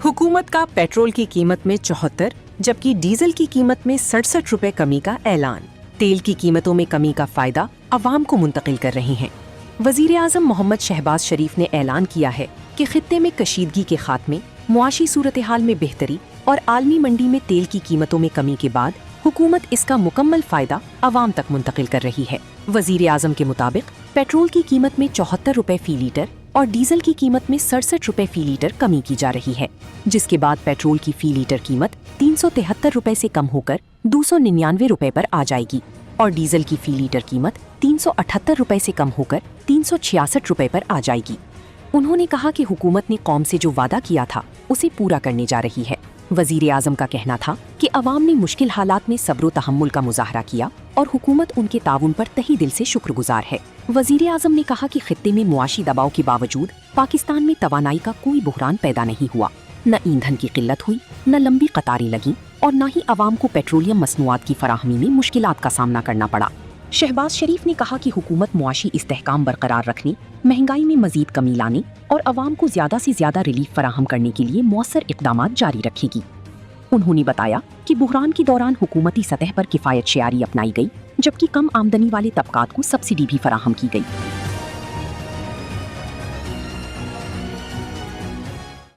हुकूमत का पेट्रोल की कीमत में 74 जबकि डीजल की कीमत में 67 रुपए कमी का ऐलान। तेल की कीमतों में कमी का फायदा अवाम को मुंतकिल कर रही हैं। वजीर आज़म मोहम्मद शहबाज शरीफ ने ऐलान किया है कि खित्ते में कशीदगी के खात्मे, मुआशी सूरत हाल में बेहतरी और आलमी मंडी में तेल की कीमतों में कमी के बाद हुकूमत इसका मुकम्मल फायदा अवाम तक मुंतकिल कर रही है। वजीर आज़म के मुताबिक पेट्रोल की कीमत में 74 रुपए फी लीटर और डीजल की कीमत में 67 रुपए फी लीटर कमी की जा रही है, जिसके बाद पेट्रोल की फी लीटर कीमत 373 रुपए से कम होकर 299 रुपए पर आ जाएगी और डीजल की फी लीटर कीमत 378 रुपए से कम होकर 366 रुपए पर आ जाएगी। उन्होंने कहा कि हुकूमत ने कौम से जो वादा किया था उसे पूरा करने जा रही है। वजीर आज़म का कहना था कि अवाम ने मुश्किल हालात में सब्र तहम्मुल का मुजाहरा किया और हुकूमत उनके ताउन पर तहे दिल से शुक्रगुजार है। वजीर आज़म ने कहा कि खित्ते में मुआशी दबाव के बावजूद पाकिस्तान में तवानाई का कोई बुहरान पैदा नहीं हुआ, न ईंधन की किल्लत हुई, न लंबी कतारें लगीं और न ही अवाम को पेट्रोलियम मसनूआत की फराहमी में मुश्किलात का सामना करना पड़ा। शहबाज शरीफ ने कहा कि हुकूमत मुआशी इस्तेहकाम बरकरार रखने, महंगाई में मजीद कमी लाने और अवाम को ज्यादा से ज्यादा रिलीफ फराहम करने के लिए मौसर इक़दामात जारी रखेगी। उन्होंने बताया कि बुहरान के दौरान हुकूमती सतह पर किफ़ायत शेयारी अपनाई गई, जबकि कम आमदनी वाले तबकात को सब्सिडी भी फराहम की गई।